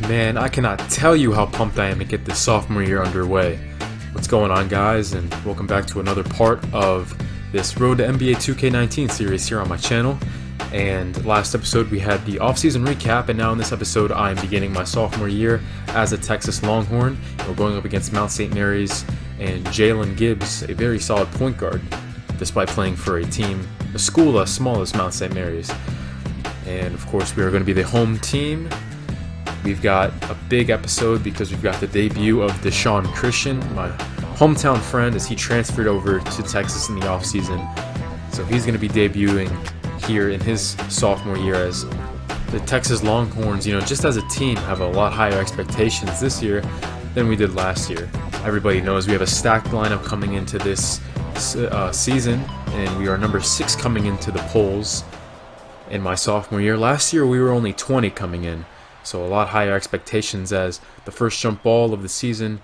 Man, I cannot tell you how pumped I am to get this sophomore year underway. What's going on, guys, and welcome back to another part of this Road to NBA 2K19 series here on my channel. And last episode we had the offseason recap, and now in this episode I am beginning my sophomore year as a Texas Longhorn. We're going up against Mount St. Mary's and Jalen Gibbs, a very solid point guard, despite playing for a school as small as Mount St. Mary's. And of course we are going to be the home team. We've got a big episode because we've got the debut of DeSean Christian, my hometown friend, as he transferred over to Texas in the offseason. So he's going to be debuting here in his sophomore year, as the Texas Longhorns, just as a team, have a lot higher expectations this year than we did last year. Everybody knows we have a stacked lineup coming into this season, and we are number 6 coming into the polls in my sophomore year. Last year we were only 20 coming in. So a lot higher expectations, as the first jump ball of the season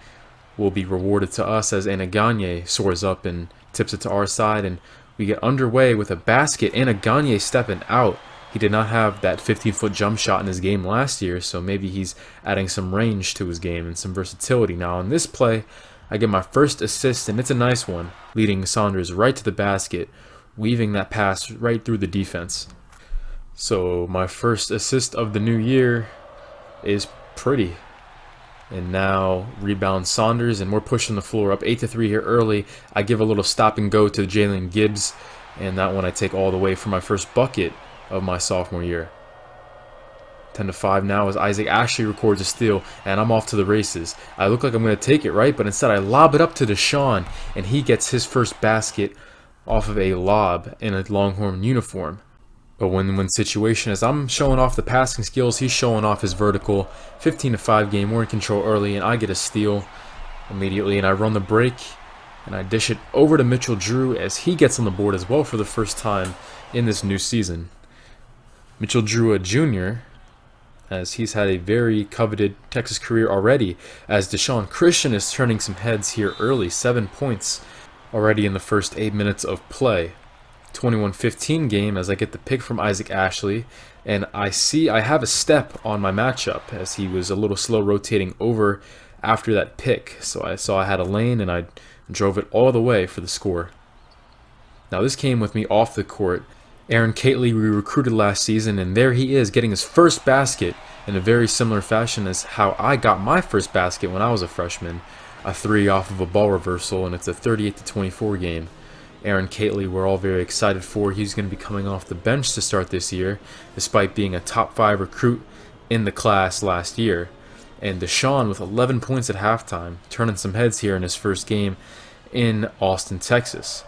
will be rewarded to us as Gagne soars up and tips it to our side, and we get underway with a basket. Gagne stepping out. He did not have that 15-foot jump shot in his game last year, so maybe he's adding some range to his game and some versatility. Now on this play, I get my first assist, and it's a nice one, leading Saunders right to the basket, weaving that pass right through the defense. So my first assist of the new year is pretty. And now rebound Saunders, and we're pushing the floor up 8-3 here early. I give a little stop and go to Jalen Gibbs, and that one I take all the way for my first bucket of my sophomore year. 10-5 now as Isaac Ashley records a steal, and I'm off to the races. I look like I'm going to take it, right? But instead I lob it up to DeSean, and he gets his first basket off of a lob in a Longhorn uniform. A win-win situation, as I'm showing off the passing skills, he's showing off his vertical. 15-5 game, we're in control early, and I get a steal immediately, and I run the break, and I dish it over to Mitchell Drew as he gets on the board as well for the first time in this new season. Mitchell Drew, a junior, as he's had a very coveted Texas career already, as DeSean Christian is turning some heads here early. 7 points already in the first 8 minutes of play. 21-15 game as I get the pick from Isaac Ashley, and I have a step on my matchup as he was a little slow rotating over after that pick. So I saw I had a lane, and I drove it all the way for the score. Now this came with me off the court. Aaron Cately, we recruited last season, and there he is getting his first basket in a very similar fashion as how I got my first basket when I was a freshman. A 3 off of a ball reversal, and it's a 38-24 game. Aaron Cately, we're all very excited for. He's going to be coming off the bench to start this year, despite being a top 5 recruit in the class last year. And DeSean with 11 points at halftime, turning some heads here in his first game in Austin, Texas.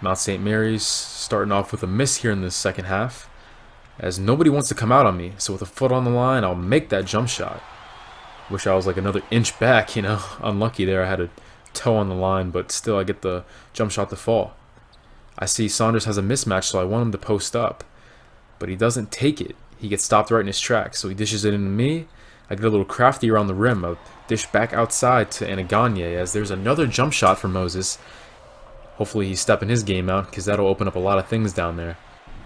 Mount St. Mary's starting off with a miss here in the second half, as nobody wants to come out on me. So with a foot on the line, I'll make that jump shot. Wish I was like another inch back, Unlucky there. I had a toe on the line, but still I get the jump shot to fall. I see Saunders has a mismatch, so I want him to post up, but he doesn't take it. He gets stopped right in his tracks, so he dishes it into me. I get a little crafty around the rim. I dish back outside to Gagne, as there's another jump shot for Moses. Hopefully he's stepping his game out, because that'll open up a lot of things down there.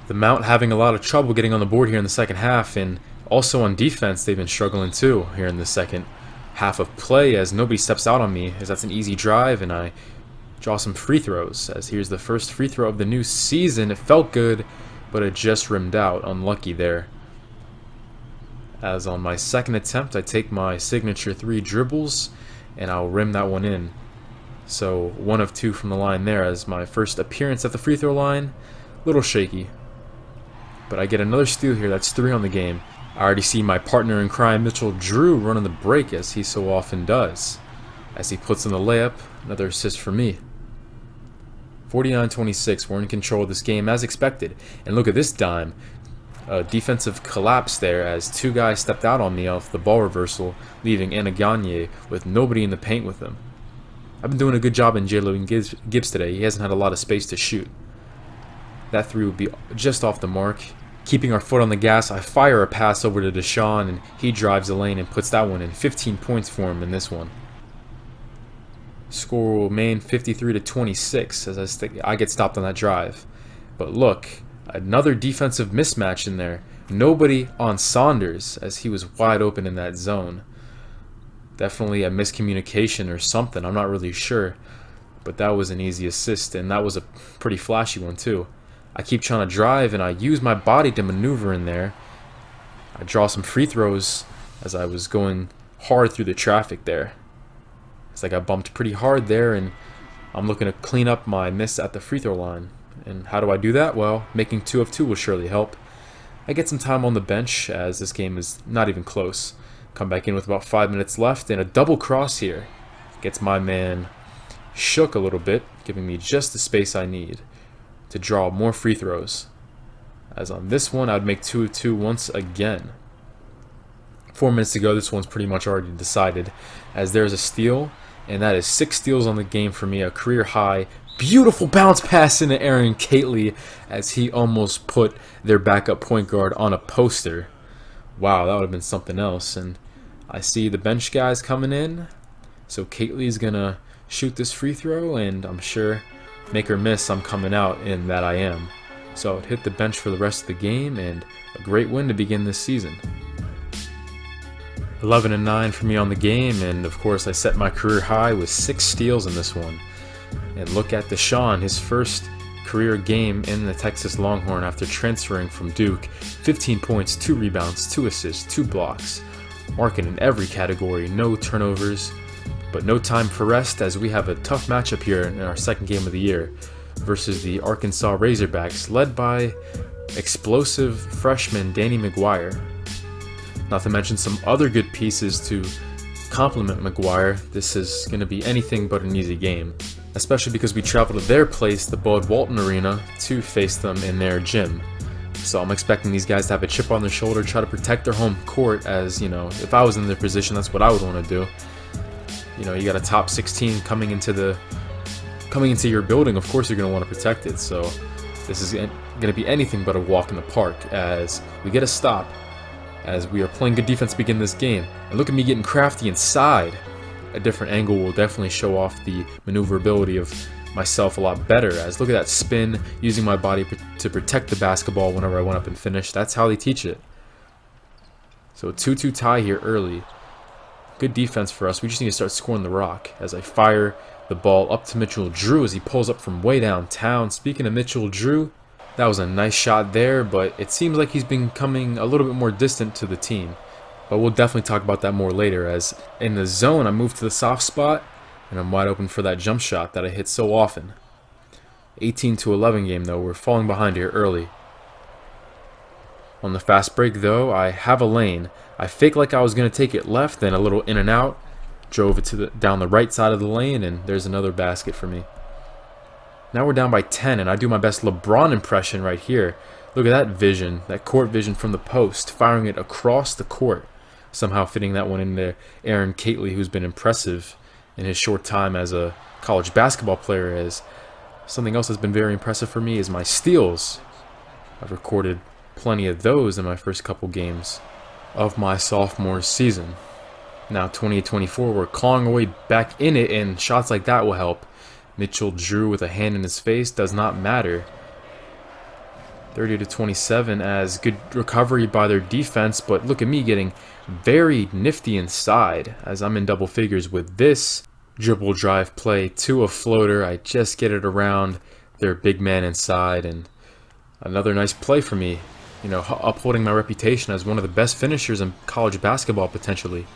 The Mount having a lot of trouble getting on the board here in the second half, and also on defense they've been struggling too here in the second half of play, as nobody steps out on me, as that's an easy drive, and I draw some free throws, as here's the first free throw of the new season. It felt good, but it just rimmed out. Unlucky there. As on my second attempt, I take my signature 3 dribbles, and I'll rim that one in. So 1 of 2 from the line there, as my first appearance at the free throw line. Little shaky, but I get another steal here. That's 3 on the game. I already see my partner in crime, Mitchell Drew, running the break, as he so often does, as he puts in the layup. Another assist for me. 49-26, we're in control of this game as expected. And look at this dime. A defensive collapse there, as 2 guys stepped out on me off the ball reversal, leaving Gagne with nobody in the paint with him. I've been doing a good job in Jalen Gibbs today. He hasn't had a lot of space to shoot. That 3 would be just off the mark. Keeping our foot on the gas, I fire a pass over to DeSean, and he drives the lane and puts that one in. 15 points for him in this one. Score will remain 53-26 as I get stopped on that drive. But look, another defensive mismatch in there. Nobody on Saunders, as he was wide open in that zone. Definitely a miscommunication or something, I'm not really sure. But that was an easy assist, and that was a pretty flashy one too. I keep trying to drive, and I use my body to maneuver in there. I draw some free throws as I was going hard through the traffic there. It's like I bumped pretty hard there, and I'm looking to clean up my miss at the free throw line. And how do I do that? Well, making 2 of 2 will surely help. I get some time on the bench as this game is not even close. Come back in with about 5 minutes left, and a double cross here gets my man shook a little bit, giving me just the space I need to draw more free throws. As on this one, I'd make 2 of 2 once again. 4 minutes to go, this one's pretty much already decided, as there's a steal, and that is 6 steals on the game for me, a career high. Beautiful bounce pass into Aaron Catley as he almost put their backup point guard on a poster. Wow, that would have been something else. And I see the bench guys coming in, so Catley's gonna shoot this free throw, and I'm sure make or miss, I'm coming out, and that I am. So I'd hit the bench for the rest of the game, and a great win to begin this season. 11-9 for me on the game, and of course I set my career high with 6 steals in this one. And look at DeSean, his first career game in the Texas Longhorn after transferring from Duke. 15 points, 2 rebounds, 2 assists, 2 blocks. Marking in every category, no turnovers. But no time for rest, as we have a tough matchup here in our second game of the year versus the Arkansas Razorbacks, led by explosive freshman Danny McGuire. Not to mention some other good pieces to complement McGuire. This is going to be anything but an easy game, especially because we travel to their place, the Bud Walton Arena, to face them in their gym. So I'm expecting these guys to have a chip on their shoulder, try to protect their home court, as, you know, if I was in their position, that's what I would want to do. You know, you got a top 16 coming into your building, of course you're going to want to protect it. So this is going to be anything but a walk in the park, as we get a stop, as we are playing good defense to begin this game. And look at me getting crafty inside. A different angle will definitely show off the maneuverability of myself a lot better, as look at that spin, using my body to protect the basketball whenever I went up and finished. That's how they teach it. So a 2-2 tie here early. Good defense for us. We just need to start scoring the rock, as I fire the ball up to Mitchell Drew as he pulls up from way downtown. Speaking of Mitchell Drew, that was a nice shot there, but it seems like he's been coming a little bit more distant to the team. But we'll definitely talk about that more later, as in the zone I move to the soft spot and I'm wide open for that jump shot that I hit so often. 18-11 game though, we're falling behind here early. On the fast break though, I have a lane. I fake like I was going to take it left, then a little in and out, drove it down the right side of the lane, and there's another basket for me. Now we're down by 10, and I do my best LeBron impression right here. Look at that vision, that court vision from the post, firing it across the court. Somehow fitting that one in there. Aaron Catley, who's been impressive in his short time as a college basketball player, is something else that's been very impressive for me is my steals. I've recorded plenty of those in my first couple games of my sophomore season. Now 28-24, we're clawing our way back in it, and shots like that will help. Mitchell Drew with a hand in his face does not matter. 30-27, as good recovery by their defense, but look at me getting very nifty inside as I'm in double figures with this dribble drive play to a floater. I just get it around their big man inside, and another nice play for me, you know, upholding my reputation as one of the best finishers in college basketball potentially.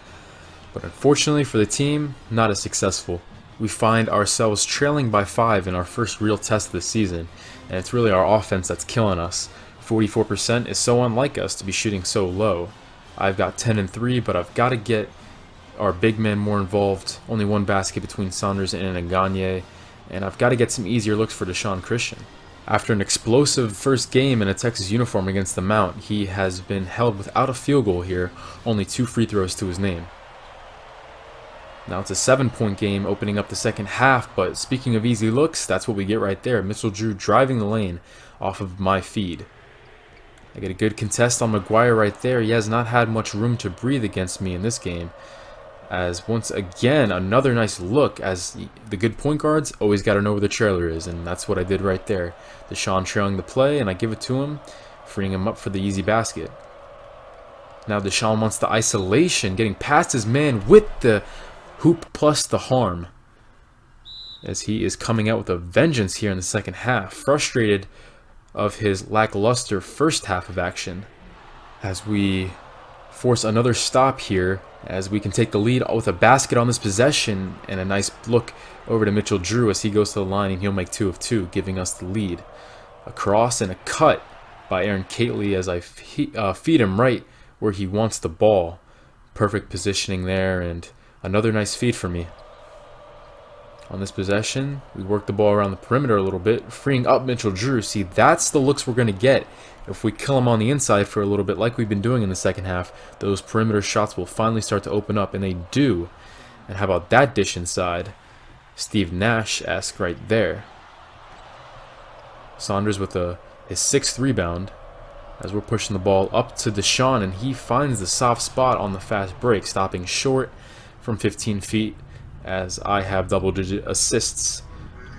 But unfortunately for the team, not as successful. We find ourselves trailing by 5 in our first real test of the season, and it's really our offense that's killing us. 44% is so unlike us to be shooting so low. I've got 10 and 3, but I've got to get our big men more involved. Only one basket between Saunders and Gagne, and I've got to get some easier looks for DeSean Christian. After an explosive first game in a Texas uniform against the Mount, he has been held without a field goal here, only 2 free throws to his name. Now it's a 7-point game opening up the second half, but speaking of easy looks, that's what we get right there. Mitchell Drew driving the lane off of my feed. I get a good contest on McGuire right there. He has not had much room to breathe against me in this game, as once again another nice look, as the good point guards always got to know where the trailer is, and that's what I did right there. DeSean trailing the play, and I give it to him. freeing him up for the easy basket. Now DeSean wants the isolation, getting past his man with the hoop plus the harm, as he is coming out with a vengeance here in the second half, frustrated of his lackluster first half of action, as we force another stop here, as we can take the lead with a basket on this possession and a nice look over to Mitchell Drew as he goes to the line, and he'll make 2 of 2, giving us the lead. A cross and a cut by Aaron Catley as I feed him right where he wants the ball. Perfect positioning there, and another nice feed for me. On this possession, we work the ball around the perimeter a little bit, freeing up Mitchell Drew. See, that's the looks we're going to get. If we kill him on the inside for a little bit like we've been doing in the second half, those perimeter shots will finally start to open up, and they do. And how about that dish inside? Steve Nash-esque right there. Saunders with his 6th rebound as we're pushing the ball up to DeSean, and he finds the soft spot on the fast break, stopping short from 15 feet as I have double-digit assists.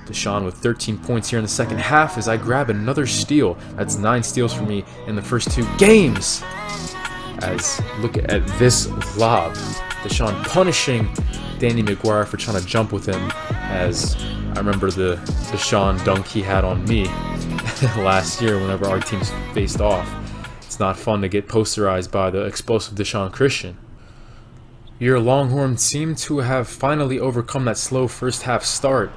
DeSean with 13 points here in the second half as I grab another steal. That's 9 steals for me in the first 2 games. As look at this lob. DeSean punishing Danny McGuire for trying to jump with him, as I remember the DeSean dunk he had on me last year whenever our teams faced off. It's not fun to get posterized by the explosive DeSean Christian. Your Longhorns seem to have finally overcome that slow first half start,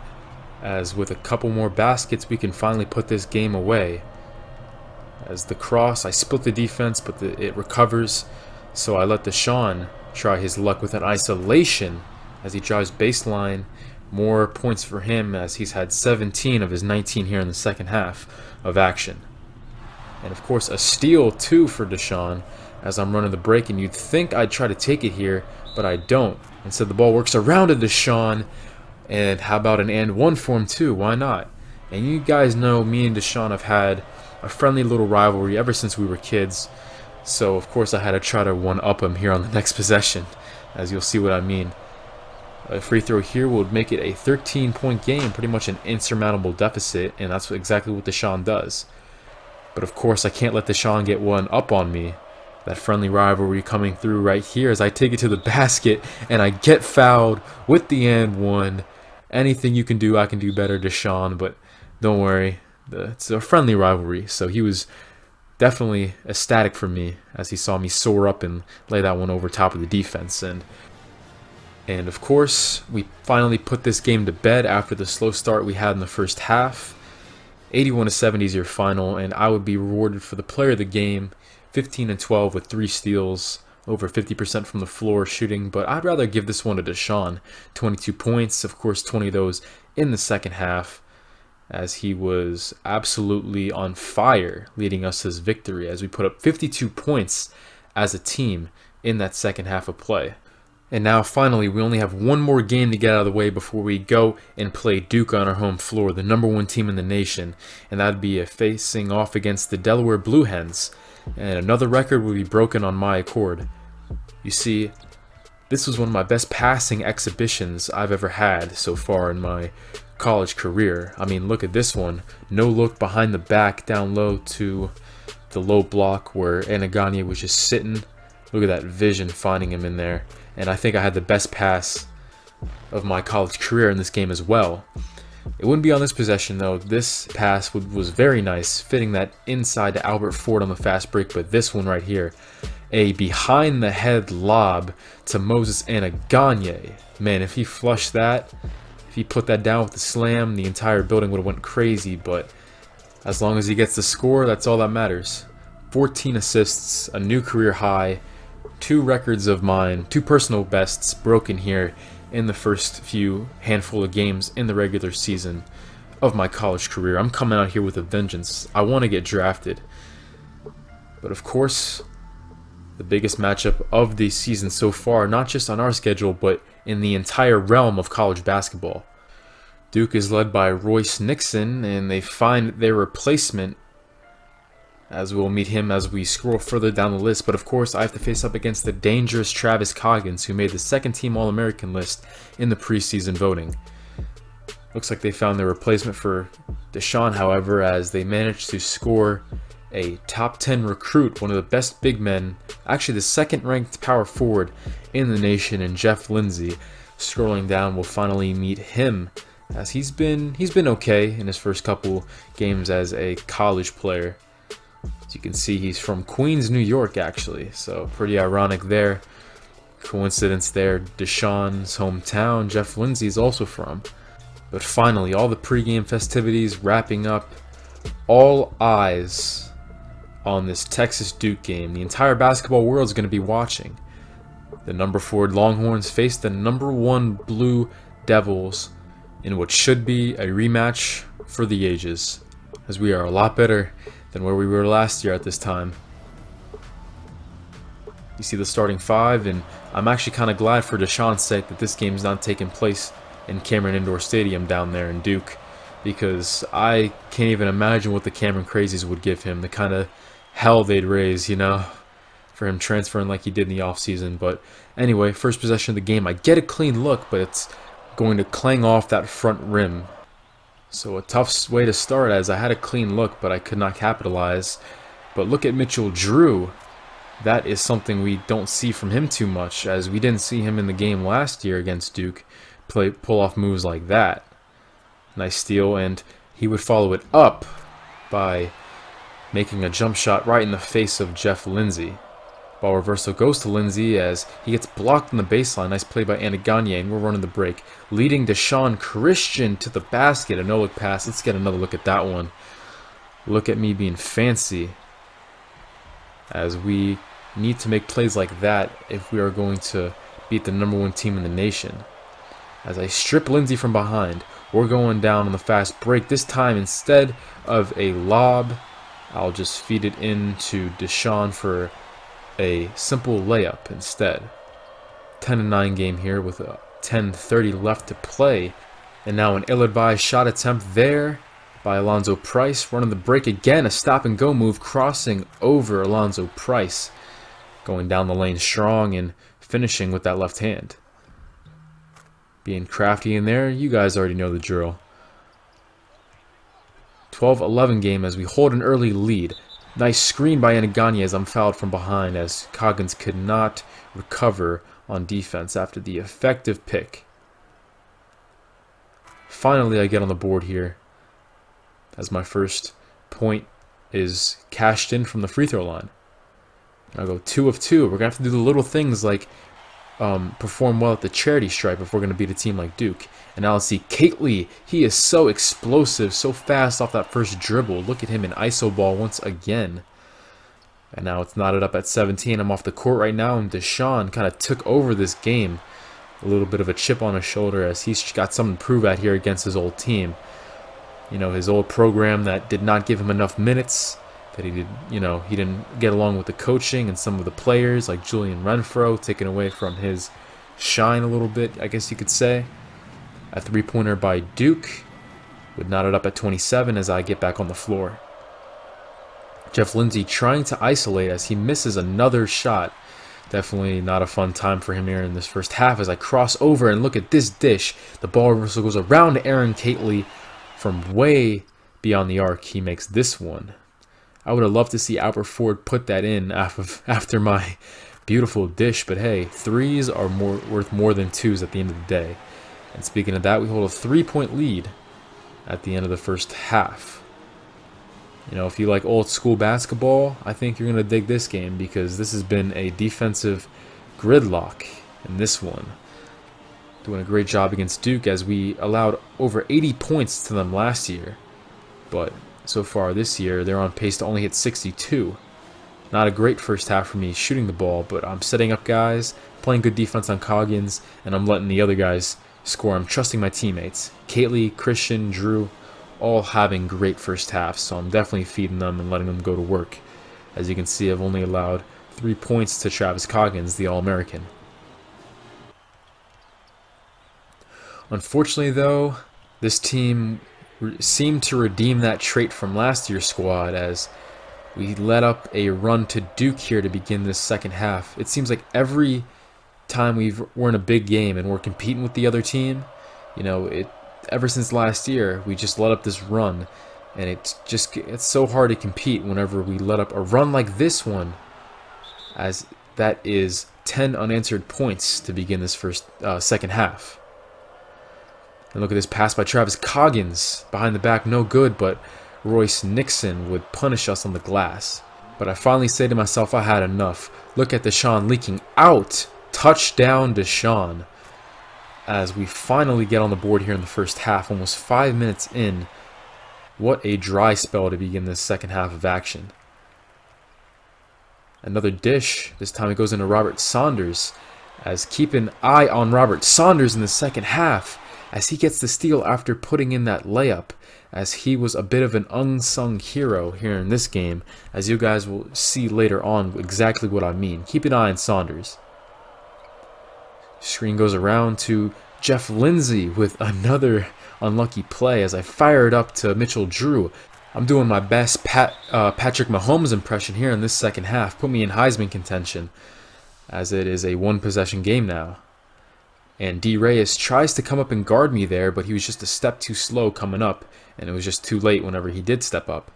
as with a couple more baskets we can finally put this game away. As the cross, I split the defense, but it recovers, so I let DeSean try his luck with an isolation as he drives baseline. More points for him as he's had 17 of his 19 here in the second half of action. And of course a steal too for DeSean as I'm running the break, and you'd think I'd try to take it here, but I don't. Instead the ball works around to DeSean, and how about an and one for him too? Why not? And you guys know me and DeSean have had a friendly little rivalry ever since we were kids, so of course I had to try to one-up him here on the next possession, as you'll see what I mean. A free throw here would make it a 13-point game, pretty much an insurmountable deficit, and that's exactly what DeSean does. But of course I can't let DeSean get one up on me. That friendly rivalry coming through right here as I take it to the basket and I get fouled with the and one. Anything you can do, I can do better, DeSean, but don't worry. It's a friendly rivalry, so he was definitely ecstatic for me as he saw me soar up and lay that one over top of the defense. And of course, we finally put this game to bed after the slow start we had in the first half. 81-70 is your final, and I would be rewarded for the player of the game, 15 and 12 with 3 steals, over 50% from the floor shooting, but I'd rather give this one to DeSean. 22 points, of course 20 of those in the second half, as he was absolutely on fire, leading us to his victory as we put up 52 points as a team in that second half of play. And now finally we only have one more game to get out of the way before we go and play Duke on our home floor, the #1 team in the nation, and that'd be facing off against the Delaware Blue Hens, and another record will be broken on my accord. You see, this was one of my best passing exhibitions I've ever had so far in my college career. I mean, look at this one. No look behind the back, down low to the low block where Anaganye was just sitting. Look at that vision finding him in there. And I think I had the best pass of my college career in this game as well. It wouldn't be on this possession though. This pass was very nice, fitting that inside to Albert Ford on the fast break, but this one right here, a behind the head lob to Moses Anaganye. Man, if he flushed that, if he put that down with the slam, the entire building would have went crazy, but as long as he gets the score, that's all that matters. 14 assists, a new career high, 2 records of mine, 2 personal bests broken here in the first few handful of games in the regular season of my college career. I'm coming out here with a vengeance. I want to get drafted. But of course, the biggest matchup of the season so far, not just on our schedule, but in the entire realm of college basketball. Duke is led by Royce Nixon, and they find their replacement, as we'll meet him as we scroll further down the list. But of course, I have to face up against the dangerous Travis Coggins, who made the second-team All-American list in the preseason voting. Looks like they found their replacement for DeSean, however, as they managed to score a top 10 recruit, one of the best big men, actually the second ranked power forward in the nation, and Jeff Lindsay. Scrolling down, we'll finally meet him, as he's been okay in his first couple games as a college player. As you can see, he's from Queens, New York, actually, so pretty ironic there. Coincidence there. DeSean's hometown, Jeff Lindsay is also from. But finally, all the pregame festivities wrapping up. All eyes on this Texas-Duke game. The entire basketball world is going to be watching. The number 4 Longhorns face the number 1 Blue Devils in what should be a rematch for the ages, as we are a lot better than where we were last year at this time. You see the starting 5, and I'm actually kind of glad for DeSean's sake that this game's not taking place in Cameron Indoor Stadium down there in Duke, because I can't even imagine what the Cameron Crazies would give him, the kind of hell they'd raise, you know, for him transferring like he did in the offseason. But anyway, first possession of the game, I get a clean look, but it's going to clang off that front rim. So a tough way to start, as I had a clean look, but I could not capitalize. But look at Mitchell Drew. That is something we don't see from him too much, as we didn't see him in the game last year against Duke pull off moves like that. Nice steal, and he would follow it up by making a jump shot right in the face of Jeff Lindsay. Ball reversal goes to Lindsay as he gets blocked on the baseline. Nice play by Anaganye, and we're running the break. Leading DeSean Christian to the basket. A no-look pass. Let's get another look at that one. Look at me being fancy, as we need to make plays like that if we are going to beat the number 1 team in the nation. As I strip Lindsay from behind, we're going down on the fast break. This time, instead of a lob, I'll just feed it into DeSean for a simple layup instead. 10-9 game here with a 10:30 left to play. And now an ill-advised shot attempt there by Alonzo Price. Running the break again, a stop-and-go move, crossing over Alonzo Price. Going down the lane strong and finishing with that left hand. Being crafty in there, you guys already know the drill. 12-11 game as we hold an early lead. Nice screen by Anaganye as I'm fouled from behind, as Coggins could not recover on defense after the effective pick. Finally, I get on the board here, as my first point is cashed in from the free throw line. I'll go 2 of 2. We're going to have to do the little things like perform well at the charity stripe if we're going to beat a team like Duke. And now let's see Kately. He is so explosive, so fast off that first dribble. Look at him in iso ball once again. And now it's knotted up at 17. I'm off the court right now, and DeSean kind of took over this game. A little bit of a chip on his shoulder, as he's got something to prove at here against his old team. You know, his old program that did not give him enough minutes, that he didn't get along with the coaching and some of the players like Julian Renfro, taken away from his shine a little bit, I guess you could say. A three-pointer by Duke would knot it up at 27 as I get back on the floor. Jeff Lindsay trying to isolate as he misses another shot. Definitely not a fun time for him here in this first half as I cross over and look at this dish. The ball reversal goes around Aaron Kately from way beyond the arc. He makes this one. I would have loved to see Albert Ford put that in after my beautiful dish, but hey, threes are worth more than twos at the end of the day. And speaking of that, we hold a 3-point lead at the end of the first half. You know, if you like old school basketball, I think you're going to dig this game, because this has been a defensive gridlock in this one. Doing a great job against Duke, as we allowed over 80 points to them last year. But so far this year, they're on pace to only hit 62. Not a great first half for me shooting the ball, but I'm setting up guys, playing good defense on Coggins, and I'm letting the other guys score. I'm trusting my teammates. Kately, Christian, Drew, all having great first halves, so I'm definitely feeding them and letting them go to work. As you can see, I've only allowed 3 points to Travis Coggins, the All-American. Unfortunately, though, this team seemed to redeem that trait from last year's squad, as we led up a run to Duke here to begin this second half. It seems like every time we're in a big game and we're competing with the other team, you know, ever since last year, we just let up this run, And it's so hard to compete whenever we let up a run like this one, as that is 10 unanswered points to begin this second half. And look at this pass by Travis Coggins. Behind the back, no good, but Royce Nixon would punish us on the glass. But I finally say to myself, I had enough. Look at DeSean leaking out. Touchdown DeSean. As we finally get on the board here in the first half, almost 5 minutes in. What a dry spell to begin this second half of action. Another dish. This time it goes into Robert Saunders. As keep an eye on Robert Saunders in the second half, as he gets the steal after putting in that layup, as he was a bit of an unsung hero here in this game, as you guys will see later on exactly what I mean. Keep an eye on Saunders. Screen goes around to Jeff Lindsay with another unlucky play as I fire it up to Mitchell Drew. I'm doing my best Patrick Mahomes impression here in this second half. Put me in Heisman contention, as it is a one-possession game now. And D. Reyes tries to come up and guard me there, but he was just a step too slow coming up, and it was just too late whenever he did step up.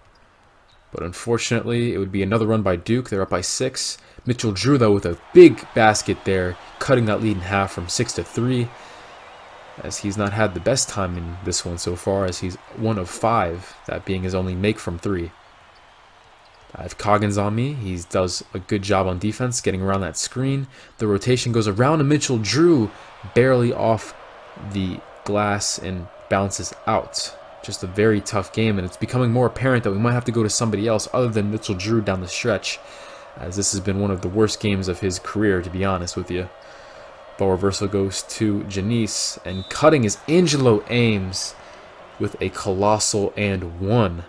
But unfortunately, it would be another run by Duke. They're up by 6. Mitchell Drew, though, with a big basket there, cutting that lead in half from 6 to 3. As he's not had the best time in this one so far, as he's 1 of 5, that being his only make from 3. I have Coggins on me. He does a good job on defense, getting around that screen. The rotation goes around to Mitchell Drew, barely off the glass and bounces out. Just a very tough game, and it's becoming more apparent that we might have to go to somebody else other than Mitchell Drew down the stretch, as this has been one of the worst games of his career, to be honest with you. Ball reversal goes to Janice, and cutting is Angelo Ames with a colossal and 1.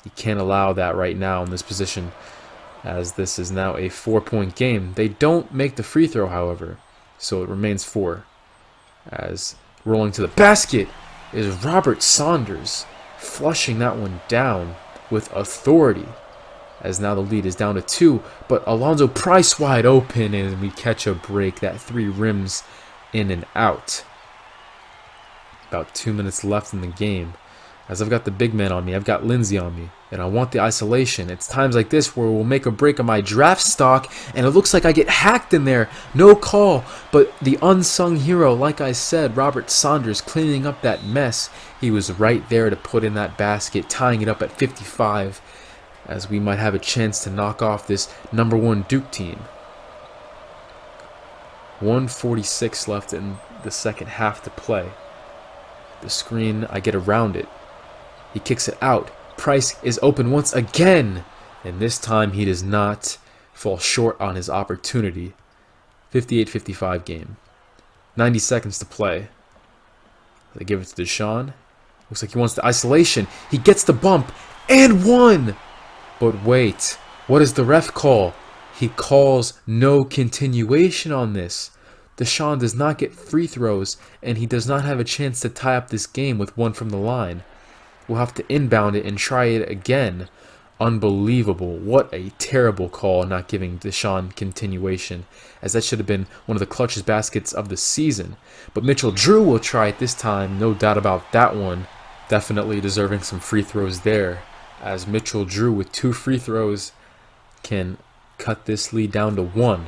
You can't allow that right now in this position, as this is now a 4-point game. They don't make the free throw, however, so it remains 4. As rolling to the basket is Robert Saunders, flushing that one down with authority, as now the lead is down to 2, but Alonzo Price wide open, and we catch a break. That 3 rims in and out. About 2 minutes left in the game. As I've got the big man on me, I've got Lindsay on me, and I want the isolation. It's times like this where we'll make a break of my draft stock, and it looks like I get hacked in there. No call, but the unsung hero, like I said, Robert Saunders, cleaning up that mess. He was right there to put in that basket, tying it up at 55, as we might have a chance to knock off this #1 Duke team. 1:46 left in the second half to play. The screen, I get around it. He kicks it out. Price is open once again, and this time he does not fall short on his opportunity. 58-55 game. 90 seconds to play. They give it to DeSean. Looks like he wants the isolation. He gets the bump and 1. But wait, what does the ref call? He calls no continuation on this. DeSean does not get free throws, and he does not have a chance to tie up this game with 1 from the line. We'll have to inbound it and try it again. Unbelievable. What a terrible call, not giving DeSean continuation, as that should have been one of the clutchest baskets of the season. But Mitchell Drew will try it this time, no doubt about that one. Definitely deserving some free throws there, as Mitchell Drew with 2 free throws can cut this lead down to 1.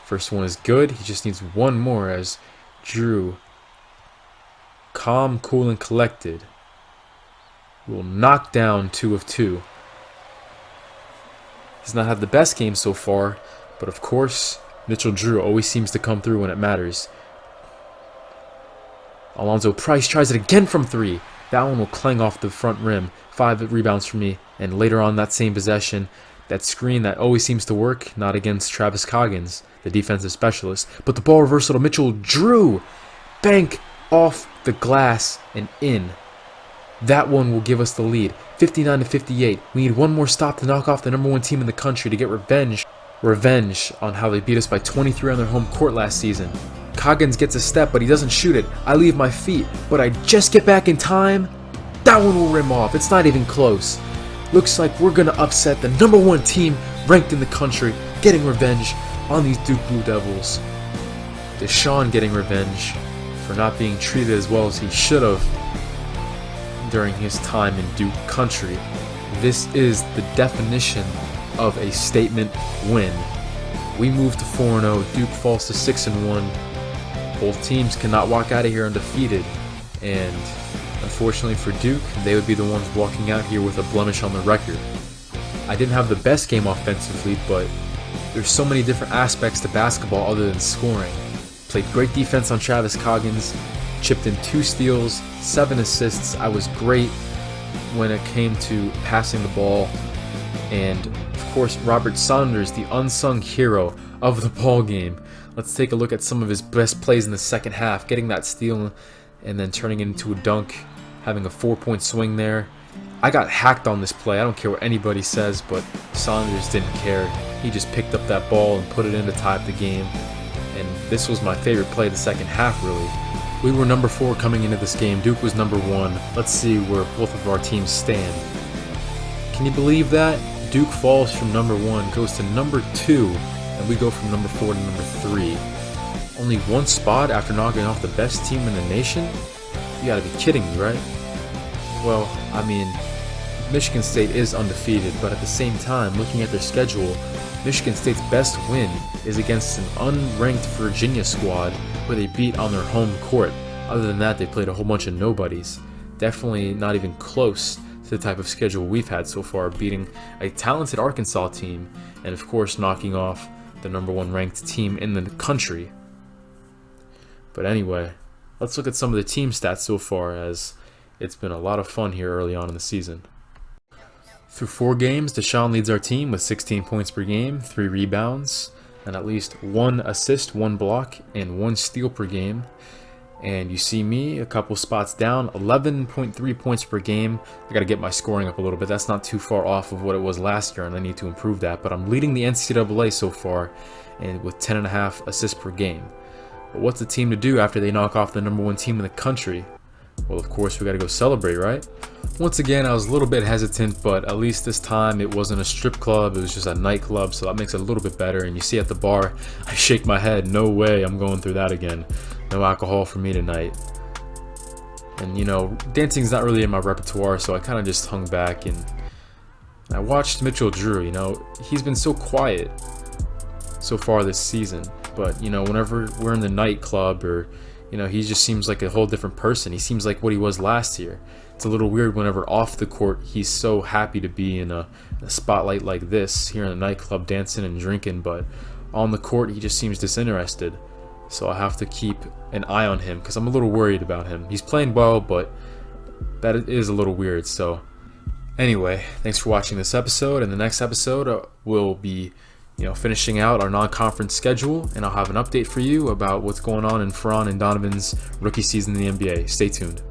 First one is good. He just needs 1 more, as Drew, calm, cool, and collected, will knock down 2 of 2. He's not had the best game so far, but of course, Mitchell Drew always seems to come through when it matters. Alonzo Price tries it again from 3. That one will clang off the front rim. 5 rebounds for me, and later on that same possession, that screen that always seems to work, not against Travis Coggins, the defensive specialist, but the ball reversal to Mitchell Drew. Bank off the glass and in. That one will give us the lead, 59-58. We need 1 more stop to knock off the #1 team in the country to get revenge. Revenge on how they beat us by 23 on their home court last season. Coggins gets a step, but he doesn't shoot it. I leave my feet, but I just get back in time. That one will rim off. It's not even close. Looks like we're going to upset the #1 team ranked in the country, getting revenge on these Duke Blue Devils. DeSean getting revenge for not being treated as well as he should have during his time in Duke country. This is the definition of a statement win. We move to 4-0, Duke falls to 6-1. Both teams cannot walk out of here undefeated, and unfortunately for Duke, they would be the ones walking out here with a blemish on the record. I didn't have the best game offensively, but there's so many different aspects to basketball other than scoring. Played great defense on Travis Coggins, chipped in 2 steals, 7 assists. I was great when it came to passing the ball. And of course, Robert Saunders, the unsung hero of the ball game. Let's take a look at some of his best plays in the second half, getting that steal and then turning it into a dunk, having a 4-point swing there. I got hacked on this play. I don't care what anybody says, but Saunders didn't care. He just picked up that ball and put it in to tie up the game. And this was my favorite play of the second half, really. We were number 4 coming into this game. Duke was number 1. Let's see where both of our teams stand. Can you believe that? Duke falls from number 1, goes to number 2, and we go from number 4 to number 3. Only 1 spot after knocking off the best team in the nation? You gotta be kidding me, right? Well, I mean, Michigan State is undefeated, but at the same time, looking at their schedule, Michigan State's best win is against an unranked Virginia squad where they beat on their home court. Other than that, they played a whole bunch of nobodies. Definitely not even close to the type of schedule we've had so far, beating a talented Arkansas team and of course knocking off the number 1 ranked team in the country. But anyway, let's look at some of the team stats so far, as it's been a lot of fun here early on in the season. Through 4 games, DeSean leads our team with 16 points per game, 3 rebounds, and at least 1 assist, 1 block, and 1 steal per game. And you see me a couple spots down, 11.3 points per game. I got to get my scoring up a little bit. That's not too far off of what it was last year, and I need to improve that. But I'm leading the NCAA so far, and with 10.5 assists per game. But what's the team to do after they knock off the number 1 team in the country? Well, of course, we got to go celebrate, right? Once again, I was a little bit hesitant, but at least this time it wasn't a strip club, it was just a nightclub, so that makes it a little bit better. And you see at the bar, I shake my head, no way I'm going through that again. No alcohol for me tonight. And you know, dancing's not really in my repertoire, so I kind of just hung back and I watched Mitchell Drew. You know, he's been so quiet so far this season, but you know, whenever we're in the nightclub, or you know, he just seems like a whole different person. He seems like what he was last year. It's a little weird whenever off the court he's so happy to be in a spotlight like this here in the nightclub dancing and drinking, but on the court he just seems disinterested. So I have to keep an eye on him because I'm a little worried about him. He's playing well, but that is a little weird. So anyway, thanks for watching this episode. In the next episode, we'll be finishing out our non-conference schedule, and I'll have an update for you about what's going on in Ferran and Donovan's rookie season in the NBA. Stay tuned.